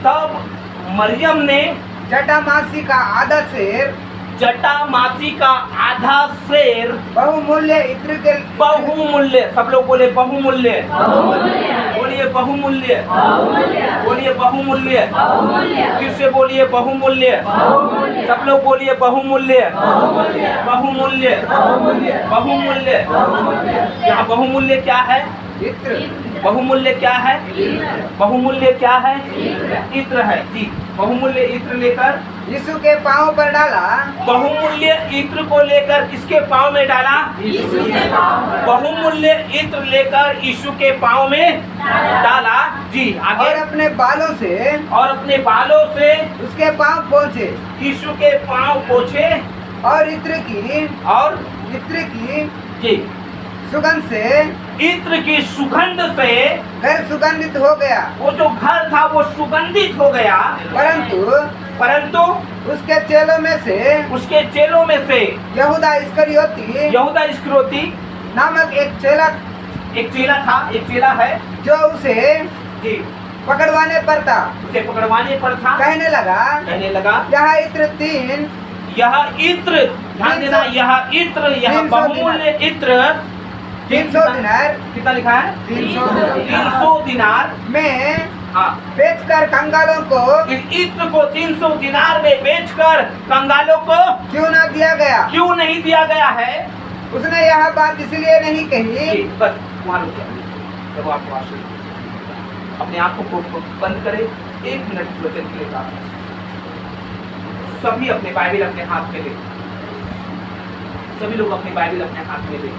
तब मरियम ने जटामासी का आधा सेर जटामासी का आधा सेर बहुमूल्य इत्र के बहुमूल्य, सब लोग बोले बहुमूल्य, बोलिए बहुमूल्य, बोलिए बहुमूल्य, फिर से बोलिए बहुमूल्य, सब लोग बोलिए बहुमूल्य, बहुमूल्य, बहुमूल्य। यहाँ बहुमूल्य क्या है? इत्र। बहुमूल्य क्या है? बहुमूल्य क्या है? इत्र है जी। बहुमूल्य इत्र लेकर यीशु के पांव पर डाला। बहुमूल्य इत्र को लेकर किसके पांव में डाला? बहुमूल्य इत्र लेकर यीशु के पांव में डाला जी। आगे और अपने बालों से अपने बालों से उसके पांव पोंछे यीशु के पांव पोंछे और इत्र की जी सुगंध से इत्र की सुगंध से घर सुगंधित हो गया। वो जो घर था वो सुगंधित हो गया। परंतु उसके चेलों में से यहूदा इस्करियोती नामक एक चेला है जो उसे जी पकड़वाने पर था। कहने लगा यह इत्र ध्यान देना, यह बहुमूल्य इत्र 300 दिनार कितना लिखा है? 300 दिनार में हाँ बेचकर कंगालों को इस इत्र को 300 दिनार में बेचकर कंगालों को क्यों नहीं दिया गया है? उसने यह बात इसलिए नहीं कही। बस वहाँ रुक जाइए। जब आप अपने आंखों को बंद करें, 1 मिनट वचन के लिए सभी अपने बाइबल अपने हाथ में ले, सभी लोग अपनी बाइबल अपने हाथ में ले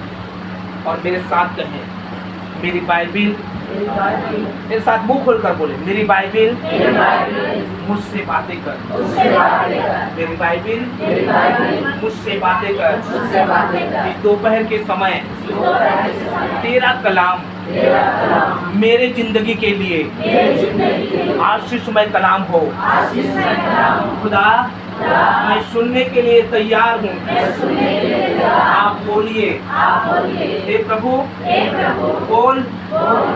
और मेरे साथ कहें, मेरी बाइबल, मेरे साथ मुंह खोलकर बोले, मेरी बाइबल मुझसे बातें कर, मेरी बाइबल मुझसे बातें कर। इस दोपहर के समय तेरा कलाम मेरे जिंदगी के लिए आशीषमय कलाम हो। खुदा मैं सुनने के लिए तैयार हूँ। आप बोलिए, हे प्रभु बोल,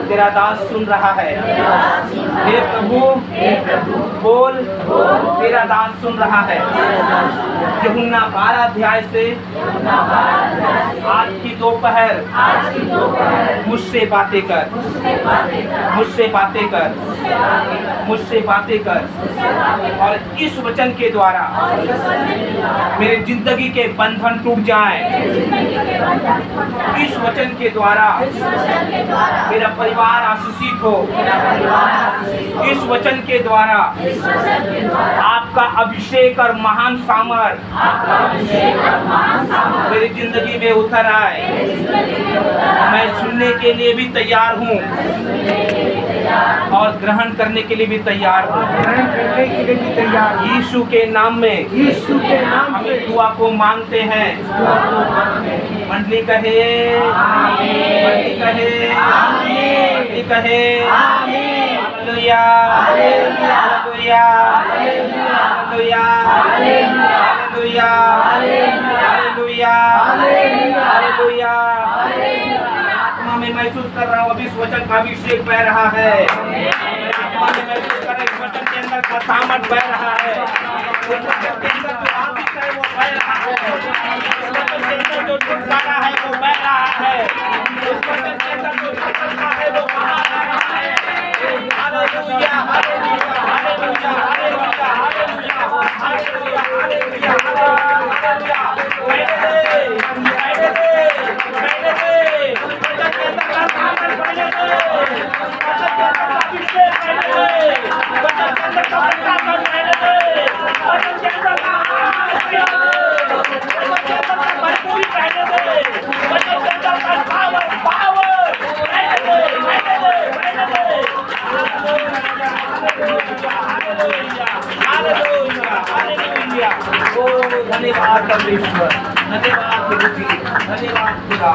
तेरा दास सुन रहा है। हे प्रभु बोल, तेरा दास सुन रहा है। यूहन्ना 12 अध्याय से आज की दोपहर मुझसे बातें कर, मुझसे बातें कर, मुझसे बातें कर। और इस वचन के द्वारा मेरे जिंदगी के बंधन टूट जाए। इस वचन के द्वारा मेरा परिवार आशीषित हो। इस वचन के द्वारा आपका अभिषेक और महान सामर्थ मेरी जिंदगी में उतर आए। मैं सुनने के लिए भी तैयार हूँ और ग्रहण करने के लिए भी तैयार हूँ। यीशु के नाम में हम दुआ को मांगते हैं। मंडली कहे, मंडली कहे, मंडली कहे, hallelujah, hallelujah, hallelujah, hallelujah, hallelujah, hallelujah. आत्मा में महसूस कर रहा हूँ अभी इस वचन का अभिषेक बह रहा है। आत्मा में महसूस कर रहा हूँ वचन के अंदर का सामर्थ बह रहा है। वचन के अंदर जो आशीष है वो बह रहा है। वचन के अंदर जो छुटकारा है वो बह रहा है। वचन के अंदर जो सफलता है वो बह रहा है। Hallelujah, hallelujah, hallelujah, hallelujah, hallelujah, hallelujah, hallelujah, hallelujah. धन्यवाद परमेश्वर, धन्यवाद प्रभु जी, धन्यवाद खुदा,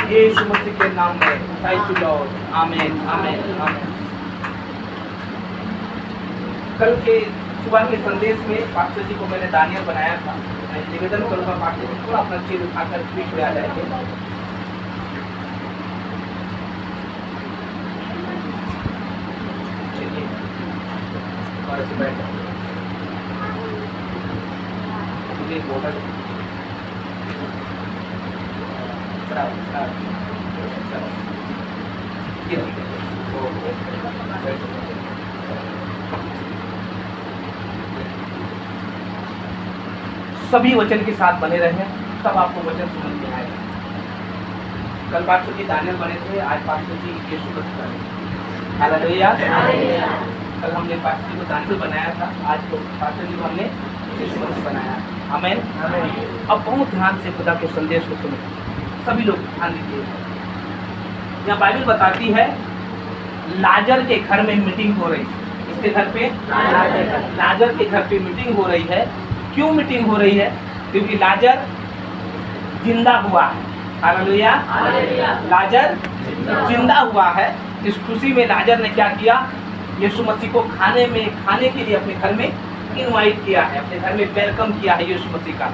यीशु मसीह के नाम में। Thank you Lord. आमीन, आमीन, आमीन। कल के सुबह के संदेश में पास्टर जी को मैंने दानियल बनाया था। मैं निवेदन करूंगा पास्टर जी को अपना चीज उठाकर स्पीच में आ जाएंगे। और ऐसे बैठ जाओ। मुझे एक बोतल ये ठीक है। सभी वचन के साथ बने रहें, तब आपको वचन समझ में आएगा। कल पास्टर जी दानियल बने थे, आज पास्टर जी यीशु मसीह बने। हालेलुया। कल हमने पास्टर जी को दानियल बनाया था, आज तो पास्टर जी को हमने यीशु मसीह बनाया। आमीन। अब बहुत ध्यान से खुदा के संदेश को सुनो, सभी लोग ध्यान दीजिए। यहाँ बाइबल बताती है लाजर के घर में मीटिंग हो रही है। इसके घर पे लाजर के घर पे मीटिंग हो रही है। क्यों मीटिंग हो रही है? क्योंकि लाजर जिंदा हुआ है। हालेलुया। लाजर जिंदा हुआ है। इस खुशी में लाजर ने क्या किया? यीशु मसीह को खाने के लिए अपने घर में इनवाइट किया है, अपने घर में वेलकम किया है यीशु मसीह का।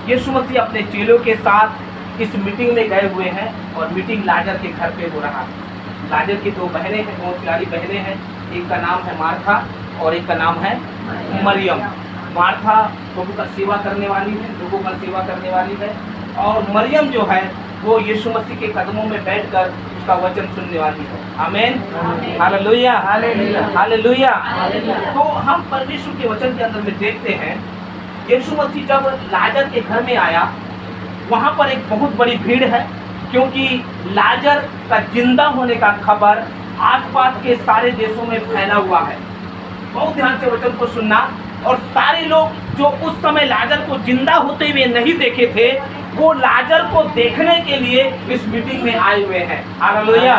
यीशु मसीह अपने चेलों के साथ इस मीटिंग में गए हुए हैं और मीटिंग लाजर के घर पे हो रहा है। लाजर की दो बहनें हैं, बहुत प्यारी बहनें हैं। एक का नाम है मार्था और एक का नाम है मरियम। मार्था प्रभु का सेवा करने वाली है, लोगों का सेवा करने वाली है, और मरियम जो है वो यीशु मसीह के कदमों में बैठकर उसका वचन सुनने वाली है। आमीन। हालेलुया। हालेलुया। तो हम परमेश्वर के वचन के अंदर में देखते हैं, यीशु मसीह जब लाजर के घर में आया, वहाँ पर एक बहुत बड़ी भीड़ है, क्योंकि लाजर का जिंदा होने का खबर आसपास के सारे देशों में फैला हुआ है। बहुत ध्यान से वचन को सुनना। और सारे लोग जो उस समय लाजर को जिंदा होते हुए नहीं देखे थे, वो लाजर को देखने के लिए इस मीटिंग में आए हुए हैं। हालेलुया।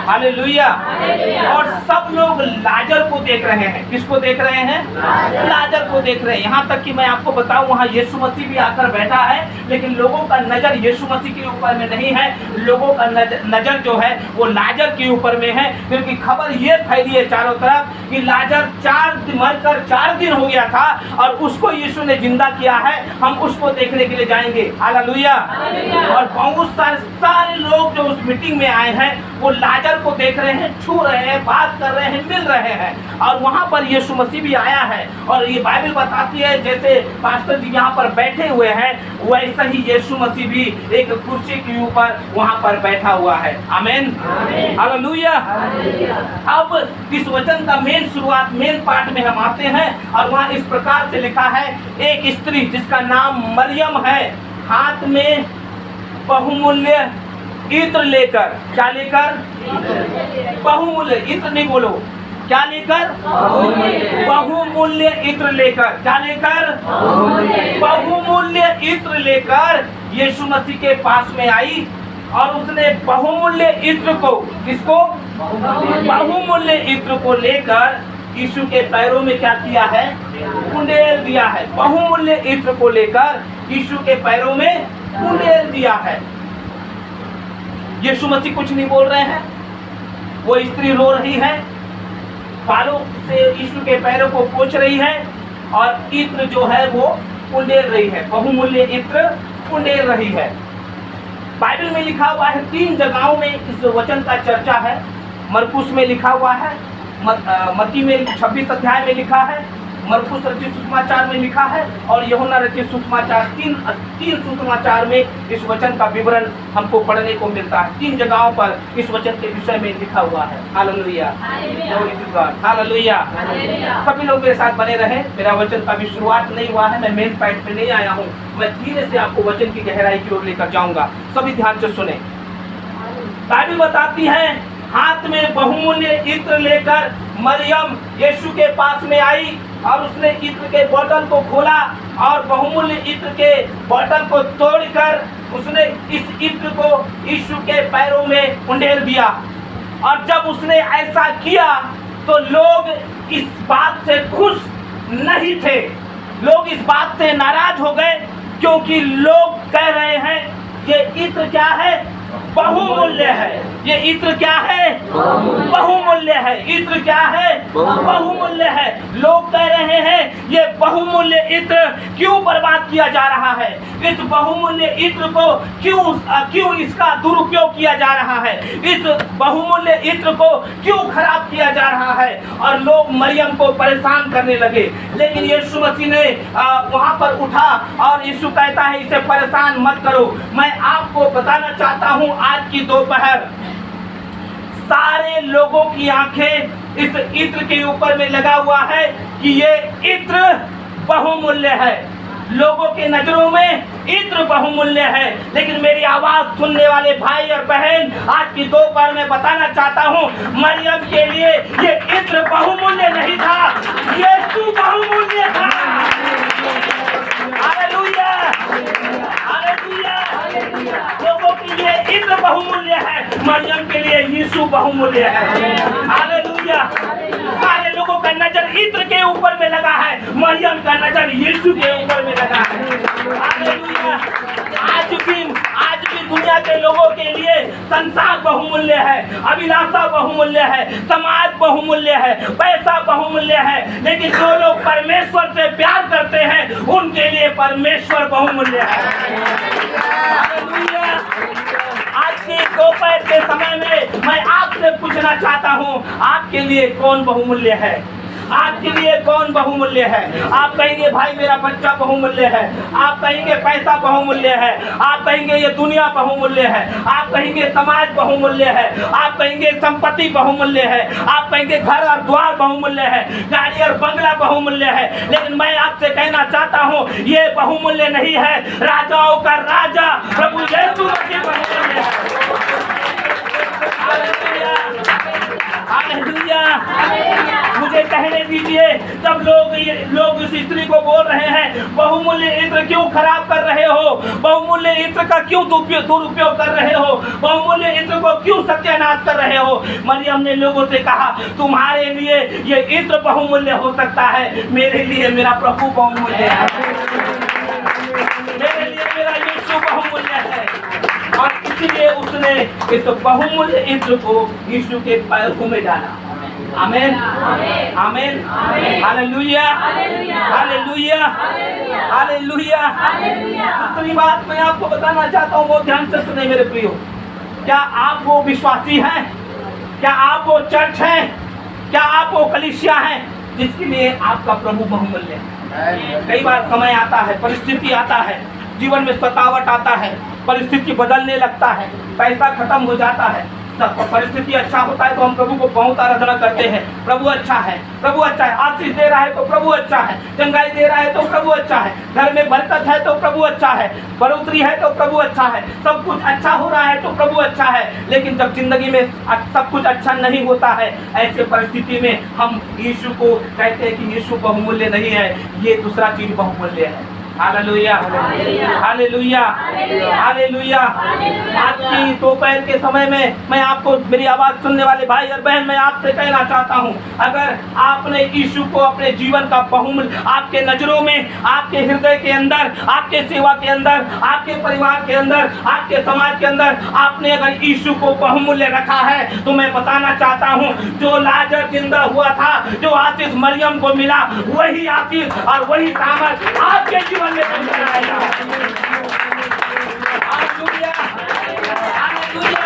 हालेलुया। और सब लोग लाजर को देख रहे हैं। किसको देख रहे हैं? लाजर को देख रहे हैं। यहाँ तक कि मैं आपको बताऊं, वहाँ यीशु मसीह भी आकर बैठा है, लेकिन लोगों का नजर यीशु मसीह के ऊपर में नहीं है। लोगों का नजर जो है वो लाजर के ऊपर में है, क्योंकि खबर ये फैली है चारों तरफ कि लाजर मरकर 4 दिन हो गया था और उसको यीशु ने जिंदा किया है। हम उसको देखने के लिए जाएंगे। हालेलुया। और बहुत सारे लोग जो उस मीटिंग में आए हैं वो लाजर को देख रहे हैं, छू रहे हैं, बात कर रहे हैं, मिल रहे हैं। और वहां पर यीशु मसीह भी आया है। और ये बाइबल बताती है जैसे पास्टर जी यहाँ पर बैठे हुए हैं, वैसा ही यीशु मसीह भी एक कुर्सी के ऊपर वहां पर बैठा हुआ है। आमीन। हालेलुया। अब इस वचन का मेन पार्ट में हम आते हैं, और वहाँ इस प्रकार से लिखा है, एक स्त्री जिसका नाम मरियम है, हाथ में बहुमूल्य इत्र लेकर, क्या लेकर? बहुमूल्य इत्र नहीं बोलो, क्या लेकर? बहुमूल्य इत्र लेकर, क्या लेकर? बहुमूल्य इत्र लेकर यीशु मसीह के पास में आई, और उसने बहुमूल्य इत्र को, किसको? बहुमूल्य इत्र को लेकर यीशु के पैरों में क्या किया है? उंडेल दिया है। बहुमूल्य इत्र को लेकर यीशु के पैरों में उंडेल दिया है। यीशु मसीह कुछ नहीं बोल रहे हैं, वो स्त्री रो रही है, बालों से यीशु के पैरों को पोंछ रही है, और इत्र जो है वो उंडेल रही है। बहुमूल्य इत्र उंडेल रही है। बाइबल में लिखा हुआ है, 3 जगहों में इस वचन का चर्चा है। मरकुस में लिखा हुआ है, मत्ती में 26 अध्याय में लिखा है, मरकुस रचित सुसमाचार में लिखा है, और यूहन्ना रचित सुसमाचार, तीन सुसमाचार में इस वचन का विवरण हमको पढ़ने को मिलता है। 3 जगहों पर इस वचन के विषय में लिखा हुआ है। हालेलुया। हालेलुया। सभी लोग मेरे साथ बने रहे। मेरा वचन का अभी शुरुआत नहीं हुआ है, मैं मेन पॉइंट पे नहीं आया हूँ। मैं धीरे से आपको वचन की गहराई की ओर लेकर जाऊंगा। सभी ध्यान से सुने। बाइबल बताती है, हाथ में बहुमूल्य इत्र लेकर मरियम यीशु के पास में आई, और उसने इत्र के बोतल को खोला और बहुमूल्य इत्र के बोतल को तोड़कर उसने इस इत्र को यीशु के पैरों में उंडेल दिया। और जब उसने ऐसा किया तो लोग इस बात से खुश नहीं थे, लोग इस बात से नाराज हो गए, क्योंकि लोग कह रहे हैं ये इत्र क्या है? बहुमूल्य है। ये इत्र क्या है? बहुमूल्य है। इत्र क्या है? बहुमूल्य है। लोग कह रहे हैं ये बहुमूल्य इत्र क्यों बर्बाद किया जा रहा है, इस बहुमूल्य इत्र को क्यों इसका दुरुपयोग किया जा रहा है, इस बहुमूल्य इत्र को क्यों खराब किया जा रहा है। और लोग मरियम को परेशान करने लगे, लेकिन यीशु मसीह ने वहां पर उठा और यीशु कहता है इसे परेशान मत करो। मैं आपको बताना चाहता हूं आज की दोपहर सारे लोगों की आंखें इस इत्र के ऊपर में लगा हुआ है कि ये इत्र बहुमूल्य है। लोगों के नजरों में इत्र बहुमूल्य है, लेकिन मेरी आवाज सुनने वाले भाई और बहन आज की दोपहर में बताना चाहता हूँ मरियम के लिए ये इत्र बहुमूल्य नहीं था, यीशु बहुमूल्य था। Hallelujah, hallelujah. लोगों के लिए इत्र बहुमूल्य है, मरियम के लिए यीशु बहुमूल्य है। हालेलुया। सारे लोगों का नजर इत्र के ऊपर में लगा है, मरियम का नजर यीशु के ऊपर में लगा है। हालेलुया। आज भी दुनिया के लोगों के लिए संसार बहुमूल्य है, अभिलाषा बहुमूल्य है, समाज बहुमूल्य है, पैसा बहुमूल्य है, लेकिन जो लोग परमेश्वर से प्यार करते हैं उनके लिए परमेश्वर बहुमूल्य है। हालेलुया। आज के दोपहर के समय में मैं आपसे पूछना चाहता हूँ आपके लिए कौन बहुमूल्य है, आपके लिए कौन बहुमूल्य है। आप कहेंगे भाई मेरा बच्चा बहुमूल्य है, आप कहेंगे पैसा बहुमूल्य है, आप कहेंगे ये दुनिया बहुमूल्य है, आप कहेंगे समाज बहुमूल्य है, आप कहेंगे संपत्ति बहुमूल्य है, आप कहेंगे घर और द्वार बहुमूल्य है, गाड़ी और बंगला बहुमूल्य है। लेकिन मैं आपसे कहना चाहता हूँ ये बहुमूल्य नहीं है, राजाओं का राजा प्रभु यीशु मसीह बहुमूल्य है। हालेलुया। मुझे कहने दीजिए, जब लोग इस स्त्री को बोल रहे हैं बहुमूल्य इत्र क्यों खराब कर रहे हो, बहुमूल्य इत्र का क्यों दुरुपयोग कर रहे हो, बहुमूल्य इत्र को क्यों सत्यानाश कर रहे हो, मरियम ने लोगों से कहा तुम्हारे लिए ये इत्र बहुमूल्य हो सकता है, मेरे लिए मेरा प्रभु बहुमूल्य है, मेरे लिए मेरा यीशु बहुमूल्य है। और इसलिए उसने इस बहुमूल्य इत्र को यीशु के पैरों में डाला। आमीन, आमीन, हालेलुया, हालेलुया, हालेलुया। दूसरी बात मैं आपको बताना चाहता हूँ, वो ध्यान से सुने मेरे प्रियो। क्या आप वो विश्वासी हैं? क्या आप वो चर्च हैं? क्या आप वो कलीसिया हैं जिसके लिए आपका प्रभु बहुमूल्य है? कई बार समय आता है, परिस्थिति आता है, जीवन में सतावट आता है, परिस्थिति बदलने लगता है, पैसा खत्म हो जाता है, परिस्थिति अच्छा होता है तो हम प्रभु को बहुत आराधना करते हैं, प्रभु अच्छा है, प्रभु अच्छा है, आशीष दे रहा है तो प्रभु अच्छा है, चंगाई दे रहा है तो प्रभु अच्छा है, घर में बरकत है तो प्रभु अच्छा है, बढ़ोतरी है तो प्रभु अच्छा है, सब कुछ अच्छा हो रहा है तो प्रभु अच्छा है। लेकिन जब जिंदगी में सब कुछ अच्छा नहीं होता है, ऐसे परिस्थिति में हम यीशु को कहते हैं कि यीशु बहुमूल्य नहीं है, ये दूसरा चीज बहुमूल्य है। Hallelujah, hallelujah, hallelujah. आज की दोपहर के समय में मैं आपको, मेरी आवाज सुनने वाले भाई और बहन, मैं आपसे कहना चाहता हूं, अगर आपने यीशु को अपने जीवन का बहुमूल्य, आपके नजरों में, आपके हृदय के अंदर, आपके सेवा के अंदर, आपके परिवार के अंदर, आपके समाज के अंदर आपने अगर यीशु को बहुमूल्य रखा है, तो मैं बताना चाहता हूं जो लाजर जिंदा हुआ था, जो आशीष मरियम को मिला, वही आशीष और वही सामर्थ आपके जीवन में आएगा। Hallelujah, hallelujah.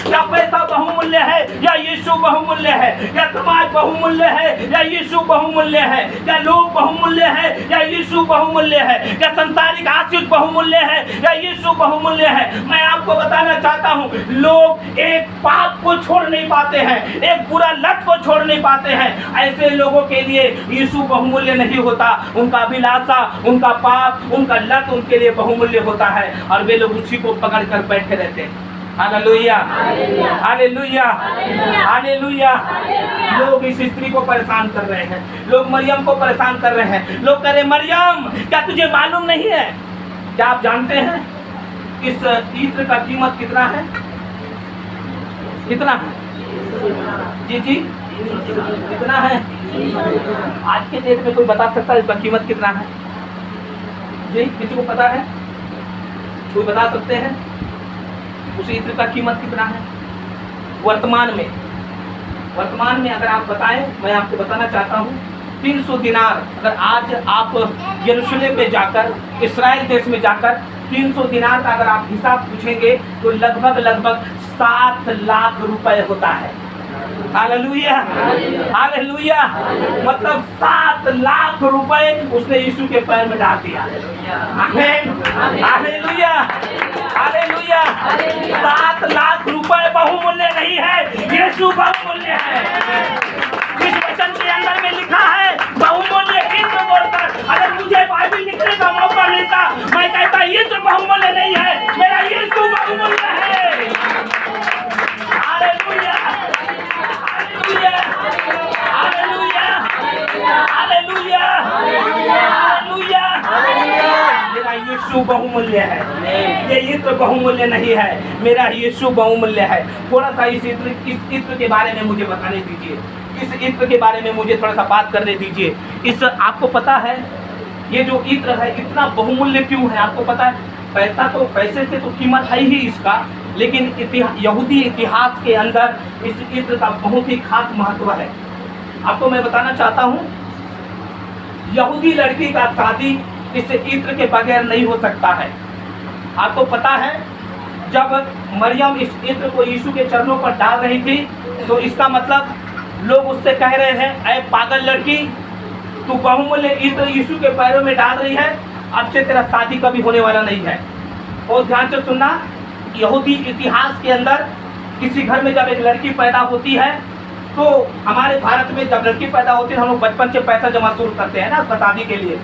या पैसा बहुमूल्य है या यीशु बहुमूल्य है, या समाज बहुमूल्य है या यीशु बहुमूल्य है, या लोग बहुमूल्य है या यीशु बहुमूल्य है, या संसारिक आशीष बहुमूल्य है या यीशु बहुमूल्य है। मैं आपको बताना चाहता हूँ, लोग एक पाप को छोड़ नहीं पाते हैं, एक बुरा लत को छोड़ नहीं पाते हैं, ऐसे लोगों के लिए यीशु बहुमूल्य नहीं होता। उनका अभिलाषा, उनका पाप, उनका लत उनके लिए बहुमूल्य होता है और वे लोग उसी को पकड़ कर बैठे रहते हैं। Hallelujah, hallelujah, hallelujah. लोग इस स्त्री को परेशान कर रहे हैं, लोग मरियम को परेशान कर रहे हैं, लोग कह रहे मरियम क्या तुझे मालूम नहीं है, क्या आप जानते हैं इस इत्र का कीमत कितना है? कितना है? जी जी, कितना है? आज के डेट में कोई बता सकता है इसका कीमत कितना है? जी, किसी को पता है? कोई बता सकते हैं उस इत्र का कीमत कितना है वर्तमान में? वर्तमान में अगर आप बताएं, मैं आपको बताना चाहता हूँ 300 दिनार, अगर आज आप यरूशलेम में जाकर, इस्राएल देश में जाकर 300 दिनार का अगर आप हिसाब पूछेंगे तो लगभग 7 लाख रुपए होता है। Hallelujah, hallelujah. मतलब 7 लाख रुपए उसने यीशु के पैर में डाल दिया। आमीन, हालेलुया, हालेलुया। 7 लाख रुपए बहुमूल्य नहीं है, यीशु बहुमूल्य है। इस वचन के अंदर में लिखा है बहुमूल्य इत्र बोलकर। अगर मुझे बाइबल लिखने का मौका मिलता, मैं कहता इत्र बहुमूल्य नहीं है, मेरा यीशु बहुमूल्य है। Hallelujah, hallelujah, hallelujah, hallelujah, hallelujah. मेरा यीशु बहुमूल्य है, ये इत्र बहुमूल्य नहीं है, मेरा यीशु बहुमूल्य है। थोड़ा सा इस इत्र के बारे में मुझे बताने दीजिए, इस इत्र के बारे में मुझे थोड़ा सा बात करने दीजिए। इस आपको पता है ये जो इत्र है इतना बहुमूल्य क्यों है? आपको पता है? पैसे से तो कीमत है ही इसका, लेकिन यहूदी इतिहास के अंदर इस इत्र का बहुत ही खास महत्व है। आपको मैं बताना चाहता हूँ, यहूदी लड़की का शादी इस इत्र के बगैर नहीं हो सकता है। आपको पता है जब मरियम इस इत्र को यीशु के चरणों पर डाल रही थी तो इसका मतलब लोग उससे कह रहे हैं, अरे पागल लड़की, तू बहुमूल्य इत्र यीशु के पैरों में डाल रही है, अब से तेरा शादी कभी होने वाला नहीं है। और ध्यान से सुनना, यहूदी इतिहास के अंदर किसी घर में जब एक लड़की पैदा होती है तो हमारे भारत में जब लड़की पैदा होती है हम लोग बचपन से पैसा जमा शुरू करते हैं ना शादी के लिए।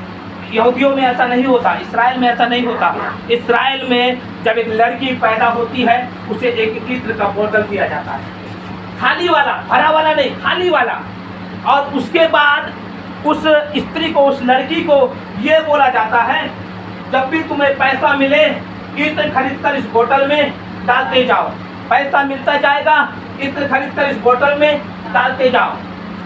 यहूदियों में ऐसा नहीं होता, इस्राएल में ऐसा नहीं होता। इस्राएल में जब एक लड़की पैदा होती है उसे एक इत्र का बोतल दिया जाता है, खाली वाला, भरा वाला नहीं, खाली वाला। और उसके बाद उस स्त्री को, उस लड़की को ये बोला जाता है, जब भी तुम्हें पैसा मिले इत्र खरीदकर इस बोतल में डालते जाओ, पैसा मिलता जाएगा, इत्र खरीदकर इस बोतल में डालते जाओ।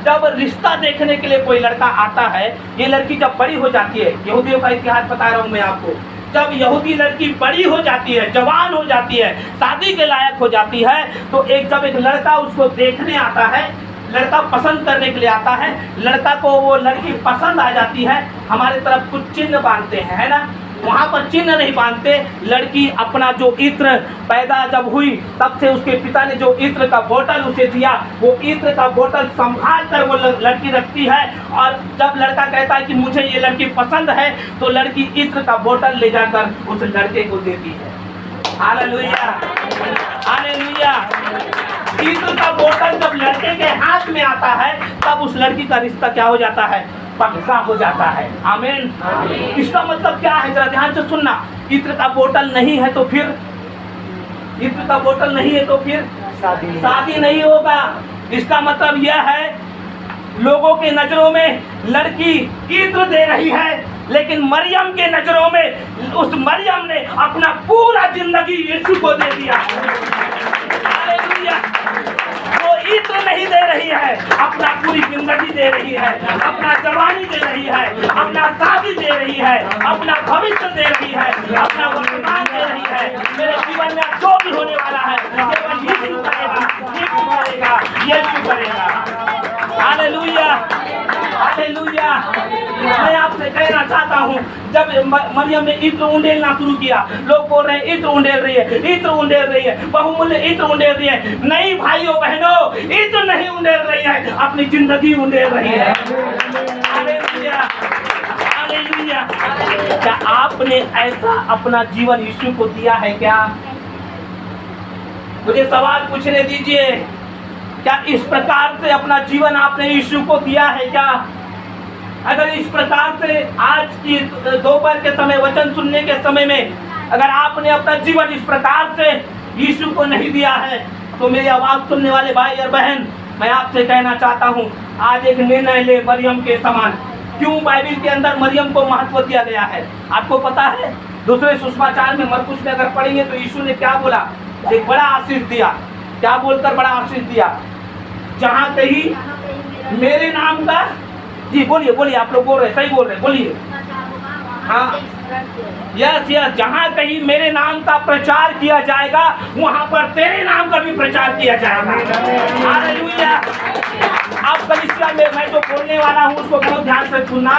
जब रिश्ता देखने के लिए कोई लड़का आता है, ये लड़की जब बड़ी हो जाती है, यहूदियों का इतिहास बता रहा हूँ मैं आपको, जब यहूदी लड़की बड़ी हो जाती है, जवान हो जाती है, शादी के लायक हो जाती है, तो जब एक लड़का उसको देखने आता है, लड़का पसंद करने के लिए आता है, लड़का को वो लड़की पसंद आ जाती है, हमारे तरफ कुछ चिन्ह बांधते हैं, है ना? वहाँ पर चिन्ह नहीं बांधते। लड़की अपना जो इत्र पैदा जब हुई तब से उसके पिता ने जो इत्र का बोतल उसे दिया, वो इत्र का बोतल संभाल कर वो लड़की रखती है। और जब लड़का कहता है कि मुझे ये लड़की पसंद है, तो लड़की इत्र का बोतल ले जाकर उस लड़के को देती है। Hallelujah, hallelujah. इत्र का बोतल जब लड़के के हाथ में आता है तब उस लड़की का रिश्ता क्या हो जाता है? पक्का हो जाता है। आमीन। इसका मतलब क्या है? जरा ध्यान से सुनना। इत्र का बोतल नहीं है तो फिर, इत्र का बोतल नहीं है तो फिर शादी नहीं होगा। इसका मतलब यह है, लोगों के नजरों में लड़की इत्र दे रही है, लेकिन मरियम के नजरों में उस मरियम ने अपना पूरा जिंदगी यीशु को दे दिया। हालेलुया। वो इत्र नहीं दे रही है, अपना पूरी जिंदगी दे रही है, अपना जवानी दे रही है, अपना शादी दे रही है, अपना भविष्य दे रही है, अपना वर्तमान दे रही है। मेरे जीवन में जो भी होने वाला है केवल यीशु करेगा, यीशु करेगा, यीशु करेगा। Hallelujah, hallelujah. मैं आपसे कहना चाहता हूँ, जब मरियम ने इत्र उंडेलना शुरू किया, लोग बोल रहे हैं इत्र उंडेल रही है, इत्र उंडेल रही है, बहुमूल्य इत्र उंडेल रही है। नहीं भाइयों बहनों, इत्र नहीं उंडेल रही है, अपनी जिंदगी उंडेल रही है। Hallelujah, hallelujah. क्या आपने ऐसा अपना जीवन यीशु को दिया है क्या? मुझे सवाल पूछने दीजिए, क्या इस प्रकार से अपना जीवन आपने यीशु को दिया है क्या? अगर इस प्रकार से आज की दोपहर के समय, वचन सुनने के समय में अगर आपने अपना जीवन इस प्रकार से यीशु को नहीं दिया है, तो मेरी आवाज सुनने वाले भाई और बहन, मैं आपसे कहना चाहता हूँ, आज एक निर्णय ले मरियम के समान। क्यों बाइबल के अंदर मरियम को महत्व दिया गया है? आपको पता है, दूसरे सुसमाचार में मरकुस में अगर पढ़ेंगे तो यीशु ने क्या बोला? एक बड़ा आशीष दिया। क्या बोलकर बड़ा आशीष दिया? जहाँ कहीं मेरे नाम का, जी बोलिए बोलिए, आप लोग बोल रहे, सही बोल रहे, बोलिए। हाँ यस यस, जहाँ कहीं मेरे नाम का प्रचार किया जाएगा वहाँ पर तेरे नाम का भी प्रचार किया जाएगा। हालेलुया। अब कलीसिया में मैं जो बोलने वाला हूँ उसको बहुत ध्यान से सुनना।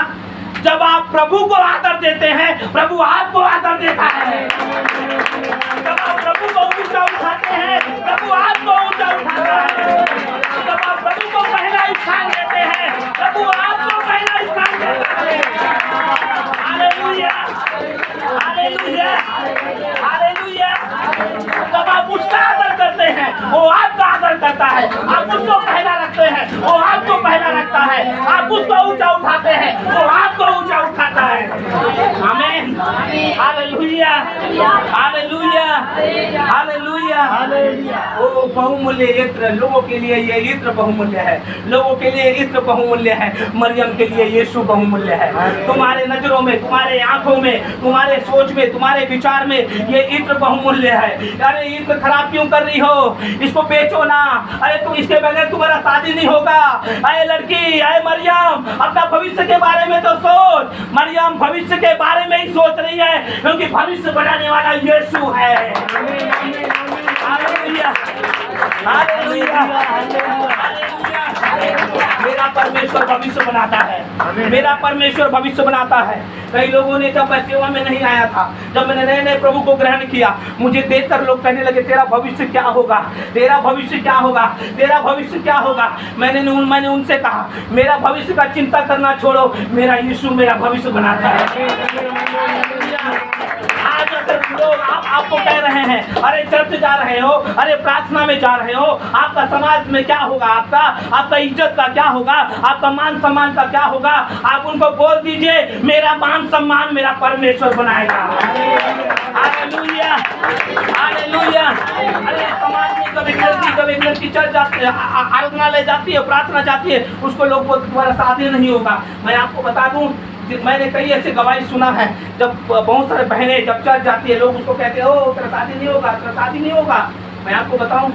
जब आप प्रभु को आदर देते हैं, प्रभु आपको आदर देता है। जब आप प्रभु को ऊंचा उठाते हैं, प्रभु आपको ऊंचा उठाता है। जब आप प्रभु को पहला स्थान देते हैं, प्रभु आपको पहला स्थान देता है। Hallelujah, hallelujah, hallelujah. जब आप उसका आदर करते हैं, वो आपका आदर करता है। आप उसको पहला रखते हैं, वो आपको पहला रखता है। आप उसको ऊंचा उठाते हैं, वो आपको ऊंचा उठाता है। आमीन। Hallelujah, hallelujah, hallelujah. ओ बहुमूल्य इत्र, लोगों के लिए ये इत्र बहुमूल्य है। लोगों के लिए इत्र बहुमूल्य है। मरियम के लिए यीशु बहुमूल्य है। तुम्हारे नजरों में, तुम्हारे आंखों में, तुम्हारे सोच में, तुम्हारे विचार में ये इत्र बहुमूल्य है। अरे इत्र खराब क्यों कर रही हो? इसको बेचो ना। अरे तुम इसके बगैर तुम्हारा शादी नहीं होगा। अरे लड़की, अरे मरियम, अपना भविष्य के बारे में तो सोच। मरियम भविष्य के बारे में ही सोच रही है, क्योंकि भविष्य बनाने वाला यीशु है। Hallelujah, hallelujah, hallelujah. मेरा परमेश्वर भविष्य बनाता है। मेरा परमेश्वर भविष्य बनाता है। कई लोगों ने, जब मैं सेवा में नहीं आया था, जब मैंने नए नए प्रभु को ग्रहण किया, मुझे देखकर लोग कहने लगे तेरा भविष्य क्या होगा, तेरा भविष्य क्या होगा, तेरा भविष्य क्या होगा। मैंने उनसे कहा मेरा भविष्य का चिंता करना छोड़ो, मेरा यीशु मेरा भविष्य बनाता है। आज अगर लोग आपको कह रहे हैं अरे चर्च जा रहे हो, अरे प्रार्थना में जा रहे हो, आपका समाज में क्या होगा, आपका इज्जत का क्या होगा, आपका मान सम्मान का क्या होगा, आप उनको बोल दीजिए मेरा मान सम्मान मेरा परमेश्वर बनाएगा। Hallelujah, hallelujah. अरे समाज में कभी लड़की चर्च जाती है, आराधनालय जाती है, प्रार्थना जाती है, उसको लोग को तुम्हारा शादी नहीं होगा। मैं आपको बता दूं, मैंने कई ऐसे गवाही सुना है, जब बहुत सारे बहनें जब चर्च जाती है, लोग उसको कहते हैं ओ तेरा शादी नहीं होगा, तेरा शादी नहीं होगा। मैं आपको बताऊं,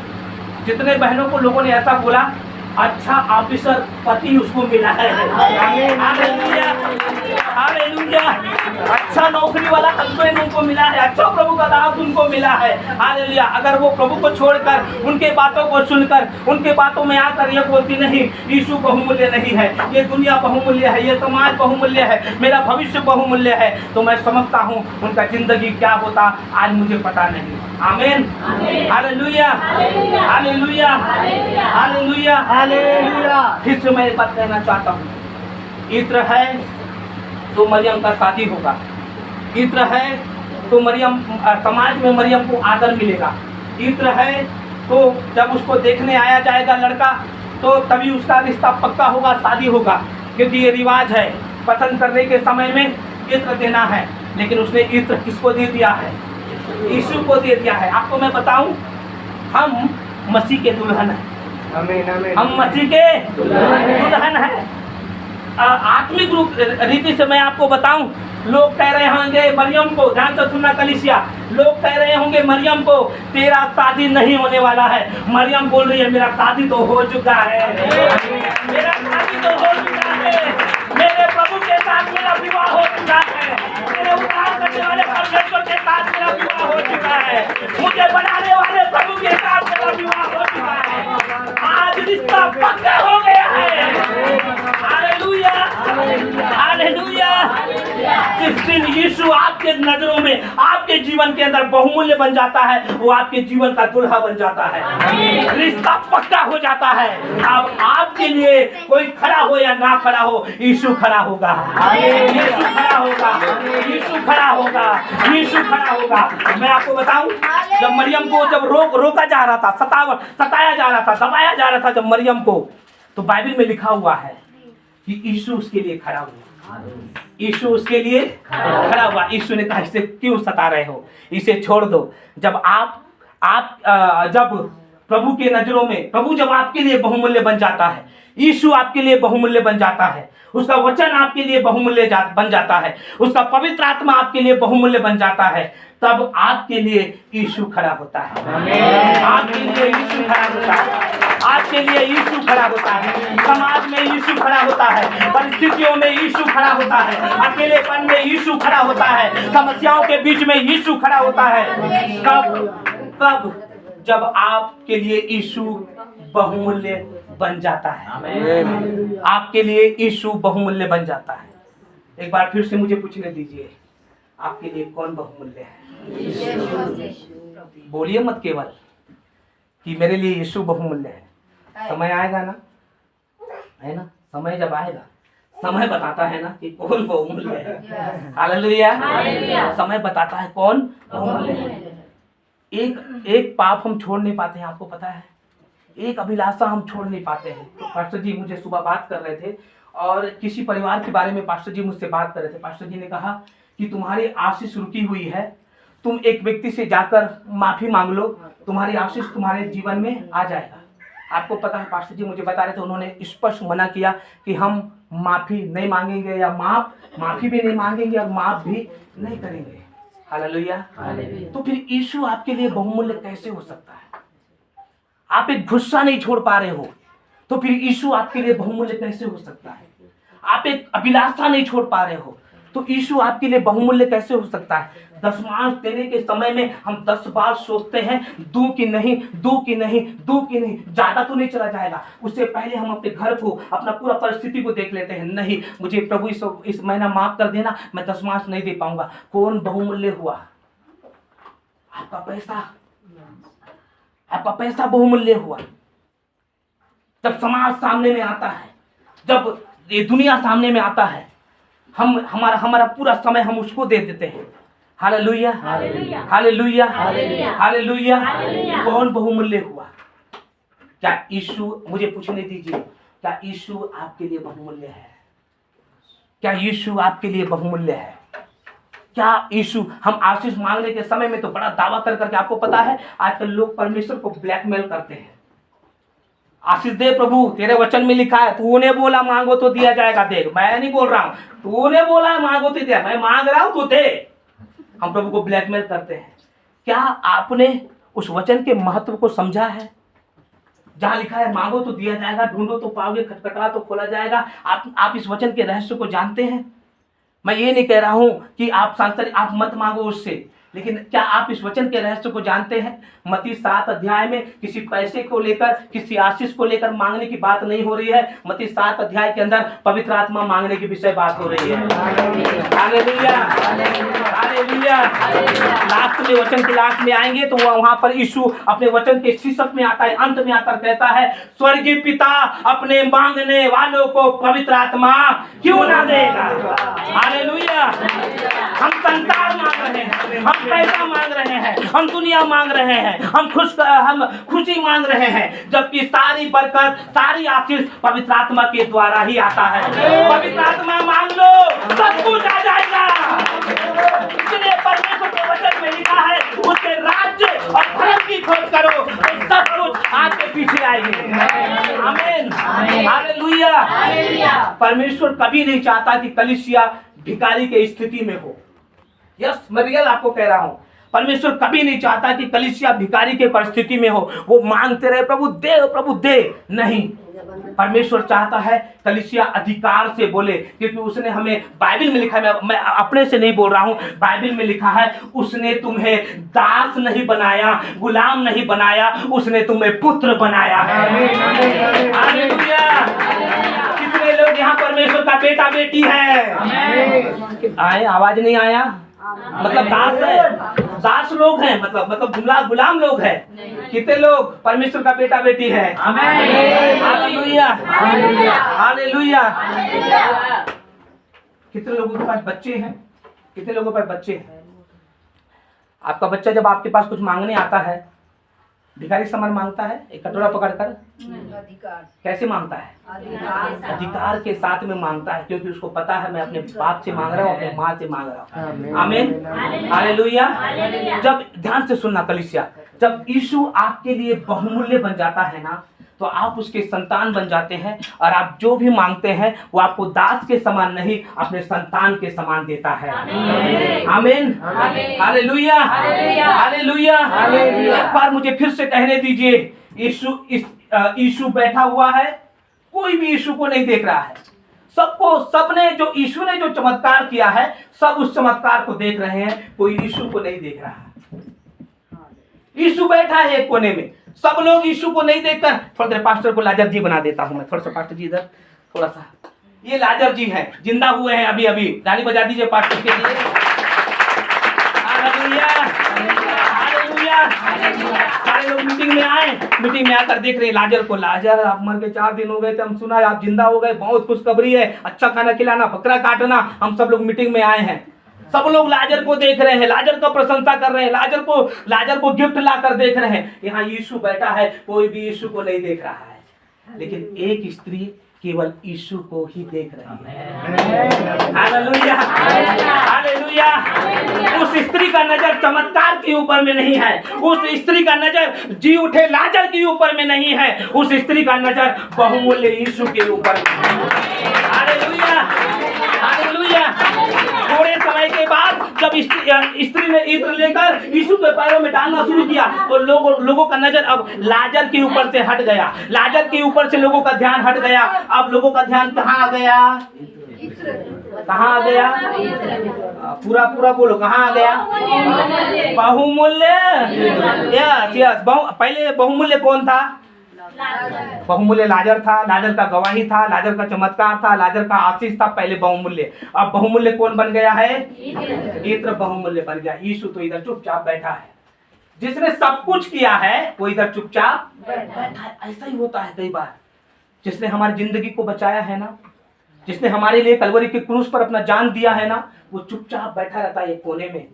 जितने बहनों को लोगों ने ऐसा बोला, अच्छा ऑफिसर पति उसको मिला है। Hallelujah, hallelujah. अच्छा नौकरी वाला हस्बैंड उनको मिला है, अच्छा प्रभु का दास उनको मिला है। हालेलुया। अगर वो प्रभु को छोड़कर, उनके बातों को सुनकर, उनके बातों में आकर ये बोलती नहीं यीशु बहुमूल्य नहीं है, ये दुनिया बहुमूल्य है, ये समाज बहुमूल्य है, मेरा भविष्य बहुमूल्य है, तो मैं समझता हूँ उनका जिंदगी क्या होता आज मुझे पता नहीं। आमीन, हालेलुया, हालेलुया, हालेलुया, हालेलुया। फिर से मैं एक बात कहना चाहता हूँ, इत्र है तो मरियम का शादी होगा। इत्र है तो मरियम, समाज में मरियम को आदर मिलेगा। इत्र है तो जब उसको देखने आया जाएगा लड़का, तो तभी उसका रिश्ता पक्का होगा, शादी होगा, क्योंकि ये रिवाज है, पसंद करने के समय में इत्र देना है। लेकिन उसने इत्र किसको दे दिया है? यीशु को दे दिया है। आपको मैं बताऊं, हम मसीह के दुल्हन हैं। हम मसीह के दुल्हन हैं। आत्मिक रूप रीति से मैं आपको बताऊं, लोग कह रहे होंगे मरियम को, ध्यान से सुनना कलीसिया, लोग कह रहे होंगे मरियम को तेरा शादी नहीं होने वाला है। मरियम बोल रही है मेरा शादी तो हो चुका है, मेरा शादी तो हो चुका है, मेरे प्रभु के साथ मेरा विवाह हो चुका है, मेरे उद्धार करने वाले परमेश्वर के साथ मेरा विवाह हो चुका है, मुझे बनाने वाले प्रभु के साथ मेरा विवाह हो चुका है। आज रिश्ता पक्का हो गया है। Hallelujah, hallelujah. जिस दिन यीशु आपके नजरों में, आपके जीवन के अंदर बहुमूल्य बन जाता है, वो आपके जीवन का दुल्हा बन जाता है, रिश्ता पक्का हो जाता है। अब आपके लिए कोई खड़ा हो या ना खड़ा हो, यीशु खड़ा होगा, यीशु खड़ा होगा, यीशु खड़ा होगा, यीशु खड़ा होगा। मैं आपको बताऊं, जब मरियम को जब रोका जा रहा था, सताया जा रहा था, दबाया जा रहा था जब मरियम को, तो बाइबल में लिखा हुआ है कि यीशु उसके लिए खड़ा हुआ। यीशु उसके लिए खड़ा हुआ। यीशु ने कहा इसे क्यों सता रहे हो, इसे छोड़ दो। जब जब प्रभु के नजरों में, प्रभु जब आपके लिए बहुमूल्य बन जाता है, यीशु आपके लिए बहुमूल्य बन जाता है, उसका वचन आपके लिए बहुमूल्य बन जाता है, उसका पवित्र आत्मा आपके लिए बहुमूल्य बन जाता है, तब आपके लिए यीशु खड़ा होता है। आपके लिए यीशु खड़ा होता है। आपके लिए यीशु खड़ा होता है, समाज में यीशु खड़ा होता है, परिस्थितियों में यीशु खड़ा होता है, अकेलेपन में यीशु खड़ा होता है, समस्याओं के बीच में यीशु खड़ा होता है। कब? जब आपके लिए यीशु बहुमूल्य बन जाता है। आपके लिए यीशु बहुमूल्य बन जाता है। एक बार फिर से मुझे पूछने दीजिए, आपके लिए कौन बहुमूल्य है? बोलिए मत केवल कि मेरे लिए यीशु बहुमूल्य है। समय आएगा ना, है ना? समय जब आएगा, समय बताता है ना कि कौन बहुमूल्य है। हालेलुया। समय बताता है कौन बहुमूल्य है। एक पाप हम छोड़ नहीं पाते हैं, आपको पता है? एक अभिलाषा हम छोड़ नहीं पाते हैं। तो पास्टर जी मुझे सुबह बात कर रहे थे और किसी परिवार के बारे में पास्टर जी मुझसे बात कर रहे थे। पास्टर जी ने कहा कि तुम्हारी आशीष रुकी हुई है, तुम एक व्यक्ति से जाकर माफी मांग लो, तुम्हारी आशीष तुम्हारे जीवन में आ जाएगा। आपको पता है, पास्टर जी मुझे बता रहे थे, उन्होंने स्पष्ट मना किया कि हम माफी नहीं मांगेंगे या माफी भी नहीं मांगेंगे और माफ भी नहीं करेंगे। हालेलुया। तो फिर यीशु आपके लिए बहुमूल्य कैसे हो सकता है? आप एक गुस्सा नहीं छोड़ पा रहे हो, तो फिर यीशु आपके लिए बहुमूल्य कैसे हो सकता है? आप एक अभिलाषा नहीं छोड़ पा रहे हो, तो यीशु आपके लिए बहुमूल्य कैसे हो सकता है? दशमांश देने के समय में हम 10 बार सोचते हैं, दूं कि नहीं, ज्यादा तो नहीं चला जाएगा। उससे पहले हम अपने घर को, अपना पूरा परिस्थिति को देख लेते हैं। नहीं, मुझे प्रभु इस महीना माफ कर देना, मैं दशमांश नहीं दे पाऊंगा। कौन बहुमूल्य हुआ? आपका पैसा बहुमूल्य हुआ। जब समाज सामने में आता है, जब ये दुनिया सामने में आता है, हमारा पूरा समय हम उसको दे देते हैं। Hallelujah, hallelujah, hallelujah. कौन बहुमूल्य हुआ? क्या यीशु, मुझे पूछने दीजिए, क्या यीशु आपके लिए बहुमूल्य है? क्या यीशु आपके लिए बहुमूल्य है? क्या यीशु, हम आशीष मांगने के समय में तो बड़ा दावा कर करके, आपको पता है आजकल लोग परमेश्वर को ब्लैकमेल करते हैं। आशीष दे प्रभु, तेरे वचन में लिखा है, तूने बोला मांगो तो दिया जाएगा। देख, मैं नहीं बोल रहा हूं, तूने बोला मांगो तो दिया, मैं मांग रहा हूं तो दे। हम प्रभु को ब्लैकमेल करते हैं। क्या आपने उस वचन के महत्व को समझा है? जहां लिखा है मांगो तो दिया जाएगा, ढूंढो तो पाओगे, खटखटा तो खोला जाएगा। आप इस वचन के रहस्य को जानते हैं? मैं ये नहीं कह रहा हूं कि आप सांसारिक आप मत मांगो उससे, लेकिन क्या आप इस वचन के रहस्य को जानते हैं? मत्ती 7 अध्याय में किसी पैसे को लेकर, किसी आशीष को लेकर मांगने की बात नहीं हो रही है। मत्ती 7 अध्याय के अंदर पवित्र आत्मा मांगने की विषय बात हो रही है। Hallelujah, hallelujah. लास्ट में, वचन के लास्ट में आएंगे तो वहां पर यीशु अपने वचन के शीर्षक में आता है, अंत में आता कहता है, स्वर्गीय पिता अपने मांगने वालों को पवित्र आत्मा क्यों ना देगा? हालेलुया। हम संसार मांग रहे हैं, हम पैसा मांग रहे हैं, हम दुनिया मांग रहे हैं, हम खुशी मांग रहे हैं, जबकि सारी बरकत, सारी आशीष पवित्र आत्मा के द्वारा ही आता है। पवित्र आत्मा मांग लो, सब कुछ आ जाएगा। इसलिए परमेश्वर के वचन में लिखा है, उसके राज्य और धर्म की खोज करो, तो सब कुछ आपके पीछे आएंगे। आमीन, हालेलुया। परमेश्वर कभी नहीं चाहता कि कलीसिया भिखारी की स्थिति में हो। यस, मैं रियल आपको कह रहा हूं, परमेश्वर कभी नहीं चाहता कि कलीसिया भिखारी के परिस्थिति में हो, वो मांगते रहे प्रभु दे। नहीं, परमेश्वर चाहता है कलीसिया अधिकार से बोले, क्योंकि उसने हमें, बाइबल में लिखा है, मैं अपने से नहीं बोल रहा हूं, बाइबल में लिखा है, उसने तुम्हें दास नहीं बनाया, गुलाम नहीं बनाया, उसने तुम्हें पुत्र बनाया है। हालेलुया। कितने लोग यहाँ परमेश्वर का बेटा बेटी है? आए, आवाज नहीं आया? मतलब दास है, दास लोग हैं, मतलब गुलाम लोग हैं। कितने लोग परमेश्वर का बेटा बेटी है? Hallelujah, hallelujah. कितने लोगों के पास बच्चे हैं? कितने लोगों के पास बच्चे हैं? आपका बच्चा जब आपके पास कुछ मांगने आता है, भिखारी सामान मांगता है, एक कटोरा पकड़कर, कैसे मांगता है? अधिकार के साथ में मांगता है, क्योंकि उसको पता है मैं अपने बाप से मांग रहा हूँ, अपने माँ से मांग रहा हूँ। आमीन, हालेलुया। जब ध्यान से सुनना कलीसिया, जब यीशु आपके लिए बहुमूल्य बन जाता है ना, तो आप उसके संतान बन जाते हैं, और आप जो भी मांगते हैं वो आपको दास के समान नहीं, अपने संतान के समान देता है। आमीन, हालेलुया, हालेलुया। एक बार मुझे फिर से कहने दीजिए, यीशु यीशु बैठा हुआ है, कोई भी यीशु को नहीं देख रहा है। सबने जो यीशु ने जो चमत्कार किया है, सब उस चमत्कार को देख रहे हैं, कोई यीशु को नहीं देख रहा है। यीशु बैठा है एक कोने में, सब लोग यीशु को नहीं देखकर, थोड़ा देर पास्टर को लाजर जी बना देता हूं मैं, थोड़ा सा पास्टर जी इधर, थोड़ा सा, ये लाजर जी हैं, जिंदा हुए हैं अभी अभी, ताली बजा दीजिए पास्टर के लिए। Hallelujah, hallelujah. सारे लोग मीटिंग में आए, मीटिंग में आकर देख रहे हैं लाजर को, लाजर आप मर के 4 दिन हो गए थे, हम सुना है आप जिंदा हो गए, बहुत खुशखबरी है, अच्छा खाना खिलाना, बकरा काटना, हम सब लोग मीटिंग में आए हैं। सब लोग लाजर को देख रहे हैं, लाजर का प्रशंसा कर रहे हैं, लाजर को गिफ्ट लाकर देख रहे हैं। यहाँ यीशु बैठा है, कोई भी यीशु को नहीं देख रहा है, लेकिन एक स्त्री केवल यीशु को ही देख रही है। Hallelujah, hallelujah. उस स्त्री का नजर चमत्कार के ऊपर में नहीं है, उस स्त्री का नजर जी उठे लाजर के ऊपर में नहीं है, उस स्त्री का नजर बहुमूल्य यीशु के ऊपर। Hallelujah, hallelujah. थोड़े समय के बाद जब स्त्री ने इत्र लेकर यीशु के पैरों में डालना शुरू किया, तो लोगों का नजर अब लाजर के ऊपर से हट गया, लाजर के ऊपर से लोगों का ध्यान हट गया। अब लोगों का ध्यान कहाँ आ गया? कहाँ आ गया? पूरा पूरा बोलो, कहाँ आ गया? बहुमूल्य। यस यस, पहले बहुमूल्य कौन था? बहुमूल्य लाजर था, लाजर का गवाही था, लाजर का चमत्कार था, लाजर का आशीष था, पहले बहुमूल्य। अब बहुमूल्य कौन बन गया है? इत्र बहुमूल्य बन गया। यीशु तो इधर चुपचाप बैठा है, जिसने सब कुछ किया है वो इधर चुपचाप बैठा है। ऐसा ही होता है कई बार, जिसने हमारी जिंदगी को बचाया है ना, जिसने हमारे लिए कलवरी के क्रूस पर अपना जान दिया है ना, वो चुपचाप बैठा रहता है एक कोने में,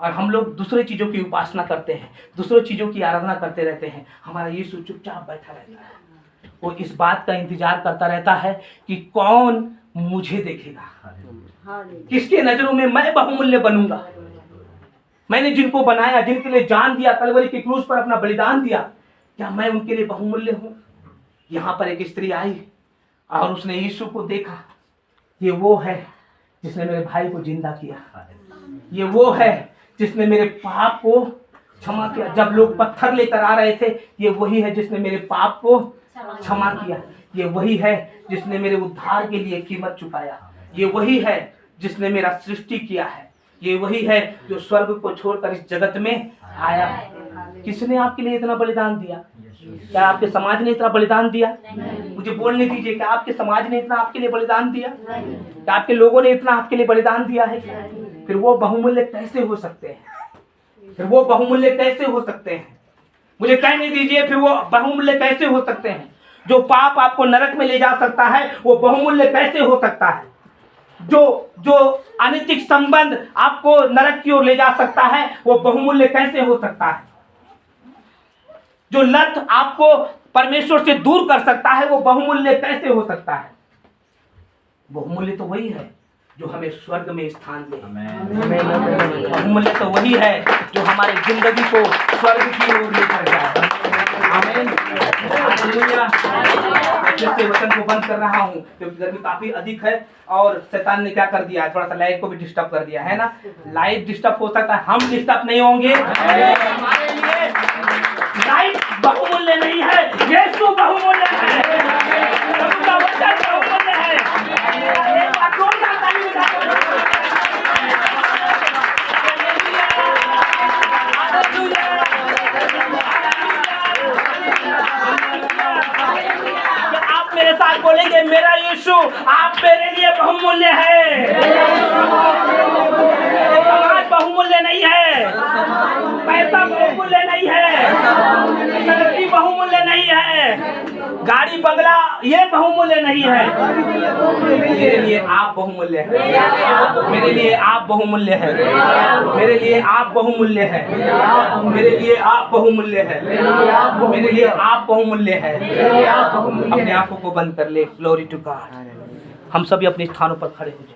और हम लोग दूसरे चीजों की उपासना करते हैं, दूसरे चीजों की आराधना करते रहते हैं। हमारा यीशु चुपचाप बैठा रहता है, वो इस बात का इंतजार करता रहता है कि कौन मुझे देखेगा, किसके नजरों में मैं बहुमूल्य बनूंगा। मैंने जिनको बनाया, जिनके लिए जान दिया, कलवरी के क्रूस पर अपना बलिदान दिया, क्या मैं उनके लिए बहुमूल्य हूं? यहाँ पर एक स्त्री आई और उसने यीशु को देखा, ये वो है जिसने मेरे भाई को जिंदा किया, ये वो है जिसने मेरे पाप को क्षमा किया। जब लोग पत्थर लेकर आ रहे थे, ये वही है जिसने मेरे पाप को क्षमा किया, ये वही है जिसने मेरे उद्धार के लिए कीमत चुकाया, ये वही है जिसने मेरा सृष्टि किया है, ये वही है जो स्वर्ग को छोड़कर इस जगत में आया। किसने आपके लिए इतना बलिदान दिया? क्या आपके समाज ने इतना बलिदान दिया? मुझे बोलने दीजिए, क्या आपके समाज ने इतना आपके लिए बलिदान दिया? क्या आपके लोगों ने इतना आपके लिए बलिदान दिया है? फिर वो बहुमूल्य कैसे हो सकते हैं? फिर वो बहुमूल्य कैसे हो सकते हैं? मुझे कहने दीजिए, फिर वो बहुमूल्य कैसे हो सकते हैं? जो पाप आपको नरक में ले जा सकता है, वो बहुमूल्य कैसे हो सकता है? जो अनैतिक संबंध आपको नरक की ओर ले जा सकता है, वो बहुमूल्य कैसे हो सकता है? जो लत आपको परमेश्वर से दूर कर सकता है, वो बहुमूल्य कैसे हो सकता है? बहुमूल्य तो वही है जो हमें स्वर्ग में स्थान दे। बहुमूल्य तो वही है जो हमारे जिंदगी को स्वर्ग की ओर लेकर जाए। आमीन, हालेलुया। जैसे वचन को बंद कर रहा हूँ क्योंकि गर्मी काफी अधिक है और शैतान ने क्या कर दिया है, थोड़ा सा लाइट को भी डिस्टर्ब कर दिया है ना। लाइट डिस्टर्ब हो सकता है, हम डिस्टर्ब नहीं होंगे। हमारे लिए लाइट बहुमूल्य नहीं है, यीशु बहुमूल्य है, उसका वचन बहुमूल्य है। आप मेरे साथ बोलेंगे, मेरा यीशु आप मेरे लिए बहुमूल्य है। समाज बहुमूल्य नहीं है, पैसा बहुमूल्य नहीं है, संपत्ति बहुमूल्य नहीं है, गाड़ी बंगला ये बहुमूल्य नहीं है। मेरे लिए आप बहुमूल्य है, मेरे लिए आप बहुमूल्य है, मेरे लिए आप बहुमूल्य है, मेरे लिए आप बहुमूल्य है, मेरे लिए आप बहुमूल्य है। अपने आंखों को बंद कर ले। Glory to God. हम सभी अपने स्थानों पर खड़े हो जाए।